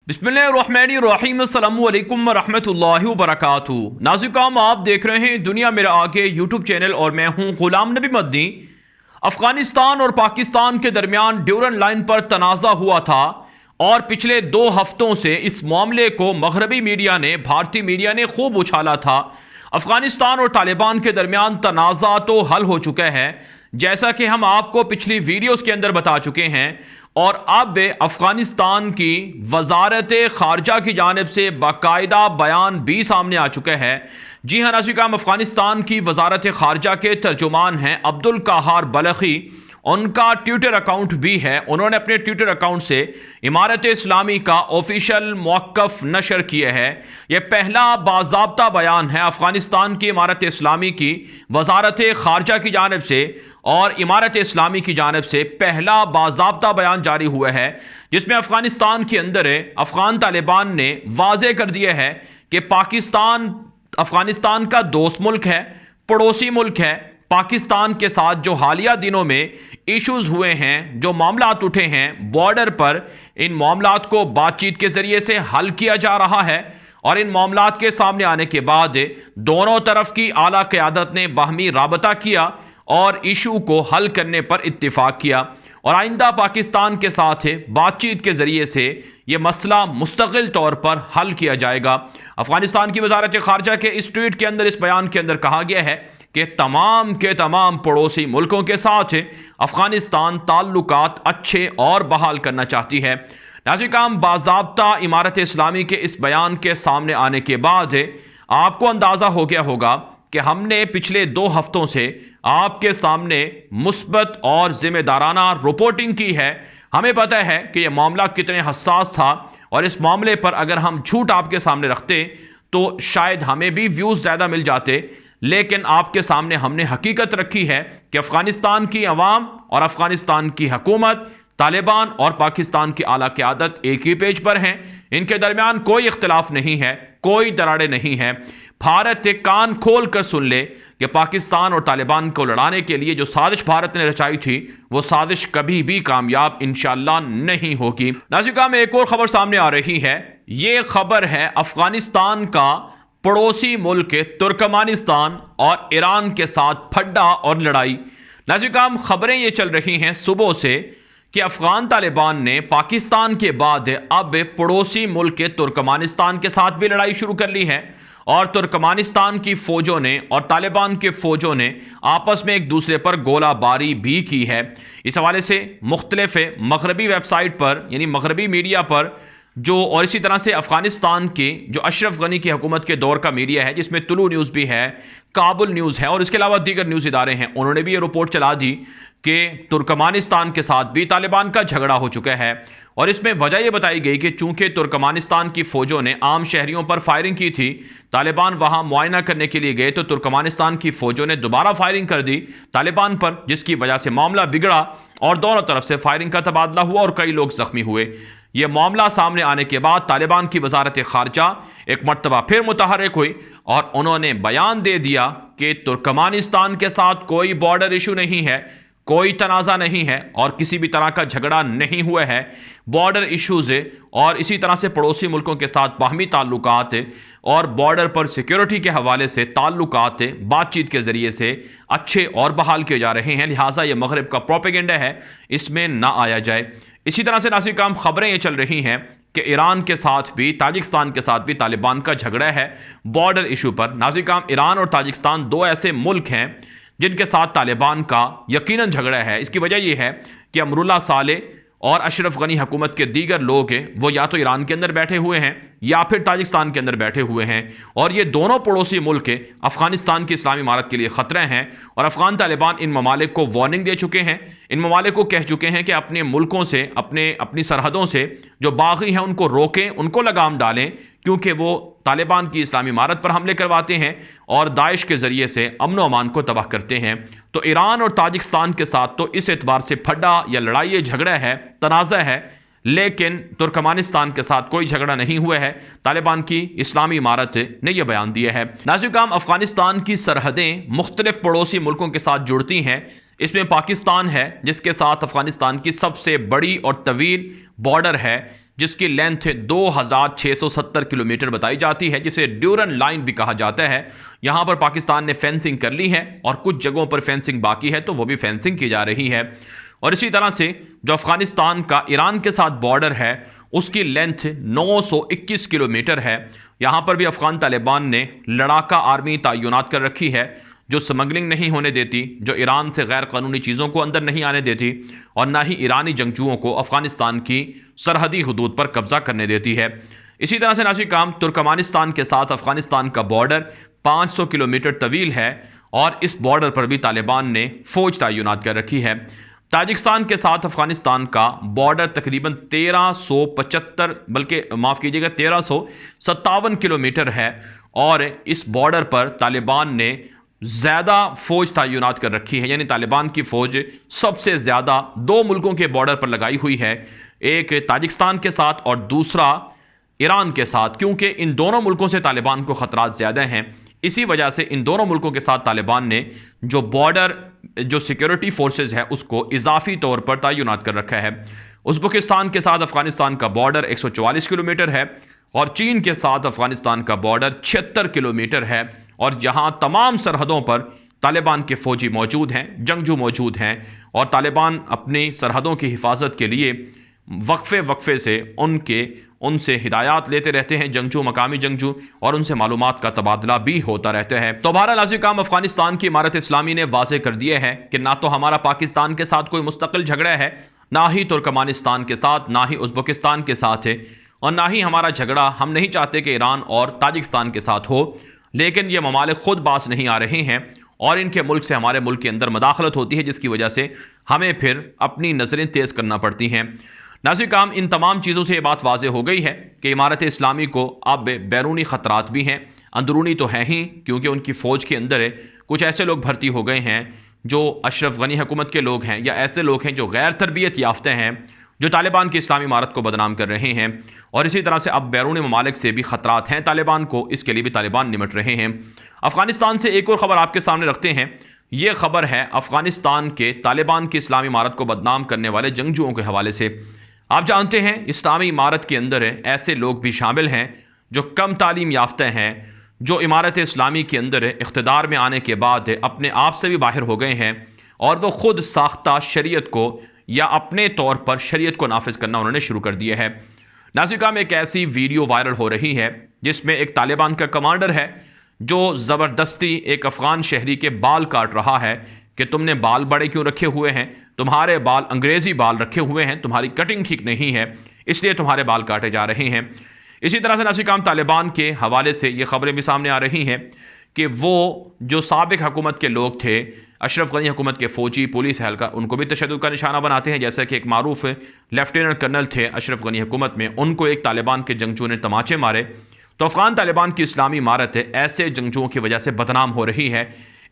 बिस्मिल्लाहिर्रहमानिर्रहीम अस्सलामु अलैकुम वरहमतुल्लाहि वबरकातुहू। नाज़िकाम, आप देख रहे हैं दुनिया मेरा आगे यूट्यूब चैनल और मैं हूं गुलाम नबी मदनी। अफगानिस्तान और पाकिस्तान के दरमियान ड्यूरन लाइन पर तनाज़ा हुआ था और पिछले 2 हफ्तों से इस मामले को मगरबी मीडिया ने, भारतीय मीडिया ने खूब उछाला था। अफगानिस्तान और तालिबान के दरमियान तनाज़ा तो हल हो चुका है, जैसा कि हम आपको पिछली वीडियोस के अंदर बता चुके हैं। और अब अफगानिस्तान की वजारत खारजा की जानिब से बाकायदा बयान भी सामने आ चुका है। जी हाँ नाज़रीन, अफगानिस्तान की वजारत खारजा के तर्जुमान हैं अब्दुल कहार बलखी। उनका ट्विटर अकाउंट भी है। उन्होंने अपने ट्विटर अकाउंट से इमारत इस्लामी का ऑफिशियल मौक़िफ़ नशर किया है। यह पहला बाज़ाब्ता बयान है अफगानिस्तान की इमारत इस्लामी की वजारत खारजा की जानिब से, और इमारत इस्लामी की जानिब से पहला बाज़ाब्ता बयान जारी हुआ है, जिसमें अफगानिस्तान के अंदर अफगान तालिबान ने वाज़े कर दिया है कि पाकिस्तान अफगानिस्तान का दोस्त मुल्क है, पड़ोसी मुल्क है। पाकिस्तान के साथ जो हालिया दिनों में इश्यूज़ हुए हैं, जो मामलात उठे हैं बॉर्डर पर, इन मामलात को बातचीत के ज़रिए से हल किया जा रहा है। और इन मामलात के सामने आने के बाद दोनों तरफ की आला क़यादत ने बाहमी राबता किया और इशू को हल करने पर इत्तिफाक किया, और आइंदा पाकिस्तान के साथ बातचीत के ज़रिए से यह मसला मुस्तकिल तौर पर हल किया जाएगा। अफगानिस्तान की वजारत खारजा के इस ट्वीट के अंदर, इस बयान के अंदर कहा गया है कि तमाम के तमाम पड़ोसी मुल्कों के साथ अफगानिस्तान ताल्लुकात अच्छे और बहाल करना चाहती है। नाज़रीन, बाज़ाब्ता इमारत इस्लामी के इस बयान के सामने आने के बाद आपको अंदाज़ा हो गया होगा कि हमने पिछले 2 हफ्तों से आपके सामने मुस्बत और जिम्मेदाराना रिपोर्टिंग की है। हमें पता है कि यह मामला कितने हसास था, और इस मामले पर अगर हम झूठ आपके सामने रखते तो शायद हमें भी व्यूज़ ज़्यादा मिल जाते। लेकिन आपके सामने हमने हकीकत रखी है कि अफ़गानिस्तान की अवाम और अफ़गानिस्तान की हुकूमत, तालिबान और पाकिस्तान की आला क़यादत एक ही पेज पर हैं। इनके दरमियान कोई इख्तिलाफ नहीं है, कोई दरारें नहीं है। भारत एक कान खोल कर सुन ले कि पाकिस्तान और तालिबान को लड़ाने के लिए जो साजिश भारत ने रचाई थी, वो साजिश कभी भी कामयाब इंशाअल्लाह नहीं होगी। नाज़रीन, में एक और खबर सामने आ रही है। ये खबर है अफगानिस्तान का पड़ोसी मुल्क तुर्कमानिस्तान और ईरान के साथ फड्डा और लड़ाई। नाज़रीन, खबरें ये चल रही हैं सुबह से कि अफगान तालिबान ने पाकिस्तान के बाद अब पड़ोसी मुल्क तुर्कमानिस्तान के साथ भी लड़ाई शुरू कर ली है, और तुर्कमानिस्तान की फ़ौजों ने और तालिबान के फ़ौजों ने आपस में एक दूसरे पर गोलाबारी भी की है। इस हवाले से मुख्तलिफ मगरबी वेबसाइट पर, यानी मगरबी मीडिया पर जो, और इसी तरह से अफ़गानिस्तान के जो अशरफ गनी की हुकूमत के दौर का मीडिया है, जिसमें तुलू न्यूज़ भी है, काबुल न्यूज़ है, और इसके अलावा दीगर न्यूज़ इदारे हैं, उन्होंने भी ये रिपोर्ट चला दी कि तुर्कमानिस्तान के साथ भी तालिबान का झगड़ा हो चुका है। और इसमें वजह यह बताई गई कि चूंकि तुर्कमानिस्तान की फ़ौजों ने आम शहरियों पर फायरिंग की थी, तालिबान वहां मुआयना करने के लिए गए तो तुर्कमानिस्तान की फ़ौजों ने दोबारा फायरिंग कर दी तालिबान पर, जिसकी वजह से मामला बिगड़ा और दोनों तरफ से फायरिंग का तबादला हुआ और कई लोग जख्मी हुए। यह मामला सामने आने के बाद तालिबान की वजारत खारजा एक मरतबा फिर मुतहर्रिक हुई और उन्होंने बयान दे दिया कि तुर्कमानिस्तान के साथ कोई बॉर्डर इशू नहीं है, कोई तनाज़ा नहीं है और किसी भी तरह का झगड़ा नहीं हुआ है। बॉर्डर इश्यूज़ और इसी तरह से पड़ोसी मुल्कों के साथ बाहमी ताल्लुकात और बॉर्डर पर सिक्योरिटी के हवाले से ताल्लुकात बातचीत के ज़रिए से अच्छे और बहाल किए जा रहे हैं। लिहाजा ये मगरब का प्रोपेगेंडा है, इसमें ना आया जाए। इसी तरह से नाज़रीन, खबरें ये चल रही हैं कि ईरान के साथ भी, ताजिकिस्तान के साथ भी तालिबान का झगड़ा है बॉर्डर इशू पर। नाज़रीन, ईरान और ताजिकिस्तान 2 ऐसे मुल्क हैं जिनके साथ तालिबान का यकीनन झगड़ा है। इसकी वजह यह है कि अमरुल्लाह साले और अशरफ गनी हुकूमत के दीगर लोग हैं, वो या तो ईरान के अंदर बैठे हुए हैं या फिर ताजिकिस्तान के अंदर बैठे हुए हैं, और ये दोनों पड़ोसी मुल्क अफगानिस्तान की इस्लामी इमारत के लिए ख़तरा हैं। और अफगान तालिबान इन ममालिक को वार्निंग दे चुके हैं, इन ममालिक को कह चुके हैं कि अपने मुल्कों से, अपनी सरहदों से जो बागी हैं उनको रोकें, उनको लगाम डालें, क्योंकि वो तालिबान की इस्लामी इमारत पर हमले करवाते हैं और दाइश के ज़रिए से अमन अमान को तबाह करते हैं। तो ईरान और ताजिकिस्तान के साथ तो इस एतबार से फड्डा या लड़ाई झगड़ा है, तनाज़ा है, लेकिन तुर्कमानिस्तान के साथ कोई झगड़ा नहीं हुआ है। तालिबान की इस्लामी इमारत ने यह बयान दिया है। नाज़रीन, अफगानिस्तान की सरहदें मुख्तलिफ पड़ोसी मुल्कों के साथ जुड़ती हैं। इसमें पाकिस्तान है जिसके साथ अफगानिस्तान की सबसे बड़ी और तवील बॉर्डर है, जिसकी लेंथ 2670 किलोमीटर बताई जाती है, जिसे ड्यूरन लाइन भी कहा जाता है। यहां पर पाकिस्तान ने फेंसिंग कर ली है और कुछ जगहों पर फेंसिंग बाकी है, तो वो भी फेंसिंग की जा रही है। और इसी तरह से जो अफगानिस्तान का ईरान के साथ बॉर्डर है उसकी लेंथ 921 किलोमीटर है। यहां पर भी अफगान तालिबान ने लड़ाका आर्मी तैनात कर रखी है, जो स्मगलिंग नहीं होने देती, जो ईरान से गैर कानूनी चीज़ों को अंदर नहीं आने देती और ना ही ईरानी जंगजुओं को अफगानिस्तान की सरहदी हदूद पर कब्जा करने देती है। इसी तरह से नाज़रीन काम तुर्कमानिस्तान के साथ अफगानिस्तान का बॉर्डर 500 किलोमीटर तवील है और इस बॉर्डर पर भी तालिबान ने फ़ौज तैनात कर रखी है। ताजिकिस्तान के साथ अफगानिस्तान का बॉर्डर तकरीबन 1375 बल्कि माफ़ कीजिएगा 1357 किलोमीटर है और इस बॉर्डर पर तालिबान ने ज़्यादा फ़ौज तैनात कर रखी है, यानी तालिबान की फ़ौज सबसे ज़्यादा दो मुल्कों के बॉर्डर पर लगाई हुई है, एक ताजिकिस्तान के साथ और दूसरा ईरान के साथ, क्योंकि इन दोनों मुल्कों से तालिबान को ख़तरात ज़्यादा हैं। इसी वजह से इन दोनों मुल्कों के साथ तालिबान ने जो बॉर्डर जो सिक्योरिटी फोर्सेज है उसको इजाफी तौर पर तैनात कर रखा है। उज़्बेकिस्तान के साथ अफगानिस्तान का बॉर्डर 144 किलोमीटर है और चीन के साथ अफगानिस्तान का बॉर्डर 76 किलोमीटर है और यहाँ तमाम सरहदों पर तालिबान के फ़ौजी मौजूद हैं, जंगजू मौजूद हैं और तालिबान अपनी सरहदों की हिफाजत के लिए वक्फे से उनसे हिदायत लेते रहते हैं, जंगजू मकामी जंगजू, और उनसे मालूमात का तबादला भी होता रहता है। तो बहरहाल नाज़रीन काम अफगानिस्तान की इमारत इस्लामी ने वाज़ेह कर दिया है कि ना तो हमारा पाकिस्तान के साथ कोई मुस्तकिल झगड़ा है, ना ही तुर्कमानिस्तान के साथ, ना ही उज़्बेकिस्तान के साथ है और ना ही हमारा झगड़ा हम नहीं चाहते कि ईरान और ताजिकिस्तान के साथ हो, लेकिन ये ममालिक खुद बास नहीं आ रहे हैं और इनके मुल्क से हमारे मुल्क के अंदर मदाखलत होती है, जिसकी वजह से हमें फिर अपनी नज़रें तेज़ करना पड़ती हैं। नाज़रीन काम इन तमाम चीज़ों से ये बात वाज़ेह हो गई है कि इमारत इस्लामी को अब बैरूनी ख़तरात भी हैं, अंदरूनी तो हैं ही, क्योंकि उनकी फ़ौज के अंदर कुछ ऐसे लोग भर्ती हो गए हैं जो अशरफ गनी हुकूमत के लोग हैं या ऐसे लोग हैं जो गैर तरबियत याफ्ता हैं, जो तालिबान की इस्लामी इमारत को बदनाम कर रहे हैं। और इसी तरह से अब बैरूनी ममालिक से भी ख़तरात हैं तालिबान को, इसके लिए भी तालिबान निमट रहे हैं। अफ़गानिस्तान से एक और ख़बर आपके सामने रखते हैं। ये खबर है अफ़गानिस्तान के तालिबान की इस्लामी इमारत को बदनाम करने वाले जंगजुओं के हवाले से। आप जानते हैं इस्लामी इमारत के अंदर ऐसे लोग भी शामिल हैं जो कम तालीम याफ्ता हैं, जो इमारत इस्लामी के अंदर इख्तिदार में आने के बाद अपने आप से भी बाहर हो गए हैं और वो ख़ुद साख्ता शरीयत को या अपने तौर पर शरीयत को नाफिज करना उन्होंने शुरू कर दिया है। नाज़रीन में एक ऐसी वीडियो वायरल हो रही है जिसमें एक तालिबान का कमांडर है जो ज़बरदस्ती एक अफ़गान शहरी के बाल काट रहा है कि तुमने बाल बड़े क्यों रखे हुए हैं, तुम्हारे बाल अंग्रेज़ी बाल रखे हुए हैं, तुम्हारी कटिंग ठीक नहीं है, इसलिए तुम्हारे बाल काटे जा रहे हैं। इसी तरह से नाज़रीन काम तालिबान के हवाले से ये खबरें भी सामने आ रही हैं कि वो जो साबिक हुकूमत के लोग थे, अशरफ गनी हुकूमत के फ़ौजी पुलिस एहलकार, उनको भी तशद्दुद का निशाना बनाते हैं। जैसा कि एक मारूफ लेफ्टिनेंट कर्नल थे अशरफ गनी हुकूमत में, उनको एक तालिबान के जंगजू ने तमाचे मारे। तो अफ़गान तालिबान की इस्लामी इमारत ऐसे जंगजुओं की वजह से बदनाम हो रही है।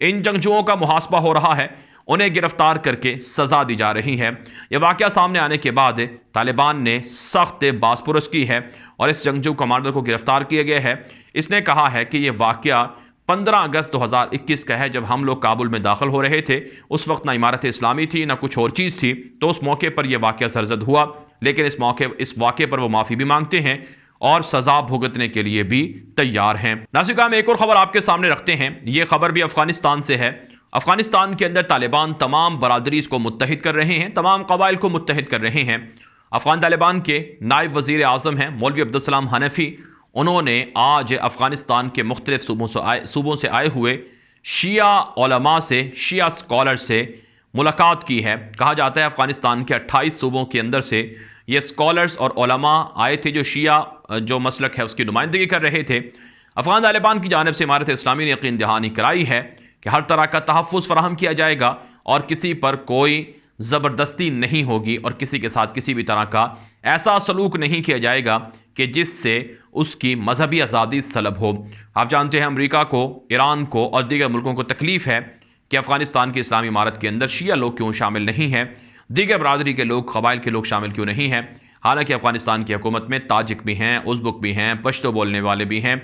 इन जंगजुओं का मुहासबा हो रहा है, उन्हें गिरफ्तार करके सज़ा दी जा रही है। यह वाक़या सामने आने के बाद तालिबान ने सख्त बासपुरस की है और इस जंगजू कमांडर को गिरफ्तार किया गया है। इसने कहा है कि यह वाक़या 15 अगस्त 2021 का है, जब हम लोग काबुल में दाखिल हो रहे थे। उस वक्त ना इमारत इस्लामी थी ना कुछ और चीज़ थी, तो उस मौके पर यह वाक़या सरजद हुआ, लेकिन इस वाक़े पर वो माफ़ी भी मांगते हैं और सज़ा भुगतने के लिए भी तैयार हैं। नाज़रीन में एक और ख़बर आपके सामने रखते हैं। ये खबर भी अफ़गानिस्तान से है। अफ़गानिस्तान के अंदर तालिबान तमाम बरादरीज़ को मुत्तहिद कर रहे हैं, तमाम कबाइल को मुत्तहिद कर रहे हैं। अफ़गान तालिबान के नायब वज़ीर आज़म हैं मौलवी अब्दुलसलाम हनफी। उन्होंने आज अफ़गानिस्तान के मुख्तलिफ़ सूबों से आए हुए शिया उलमा से, शिया स्कॉलर से मुलाकात की है। कहा जाता है अफ़गानिस्तान के 28 सूबों के अंदर से ये स्कॉलर्स और उलमा आए थे जो शिया जो मसलक है उसकी नुमाइंदगी कर रहे थे। अफ़गान तालिबान की जानिब से इमारत इस्लामी ने यकीन दहानी कराई है कि हर तरह का तहफ़्फ़ुज़ फ़राहम किया जाएगा और किसी पर कोई ज़बरदस्ती नहीं होगी और किसी के साथ किसी भी तरह का ऐसा सलूक नहीं किया जाएगा कि जिससे उसकी मजहबी आज़ादी सलब हो। आप जानते हैं अमेरिका को, ईरान को और दीगर मुल्कों को तकलीफ़ है कि अफ़गानिस्तान की इस्लामी इमारत के अंदर शिया लोग क्यों शामिल नहीं हैं, दीगर बरादरी के लोग, कबाइल के लोग शामिल क्यों नहीं हैं। हालांकि अफ़गानिस्तान की हुकूमत में ताजिक भी हैं, उज़्बेक भी हैं, पश्तो बोलने वाले भी हैं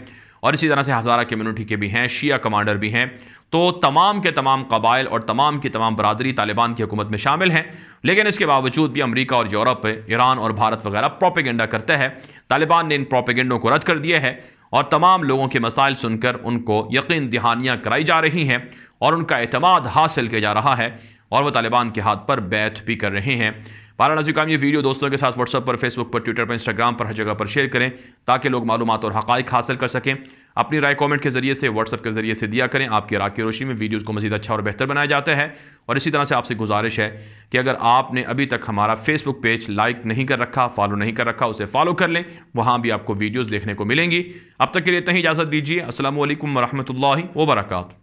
और इसी तरह से हज़ारा कम्युनिटी के भी हैं, शिया कमांडर भी हैं। तो तमाम के तमाम कबाइल और तमाम की तमाम बरादरी तालिबान की हुकूमत में शामिल हैं। लेकिन इसके बावजूद भी अमेरिका और यूरोप, ईरान और भारत वगैरह प्रोपेगेंडा करता है। तालिबान ने इन प्रोपेगेंडों को रद्द कर दिया है और तमाम लोगों के मसाइल सुनकर उनको यकीन दहानियाँ कराई जा रही हैं और उनका एतमाद हासिल किया जा रहा है और वह तालिबान के हाथ पर बैत भी कर रहे हैं। नाज़रीन, ये वीडियो दोस्तों के साथ व्हाट्सएप पर, फेसबुक पर, ट्विटर पर, इंस्टाग्राम पर, हर जगह पर शेयर करें ताकि लोग मालूमात और हक़ाइक़ हासिल कर सकें। अपनी राय कमेंट के ज़रिए से, व्हाट्सएप के ज़रिए से दिया करें। आपकी राय की रोशनी में वीडियोज़ को मज़ीद अच्छा और बेहतर बनाया जाता है। और इसी तरह से आपसे गुजारिश है कि अगर आपने अभी तक हमारा फेसबुक पेज लाइक नहीं कर रखा, फॉलो नहीं कर रखा, उसे फॉलो कर लें। वहाँ भी आपको वीडियोज़ देखने को मिलेंगी। अब तक के लिए इतना ही इजाज़त दीजिए। अस्सलामु अलैकुम व रहमतुल्लाहि व बरकातुहू।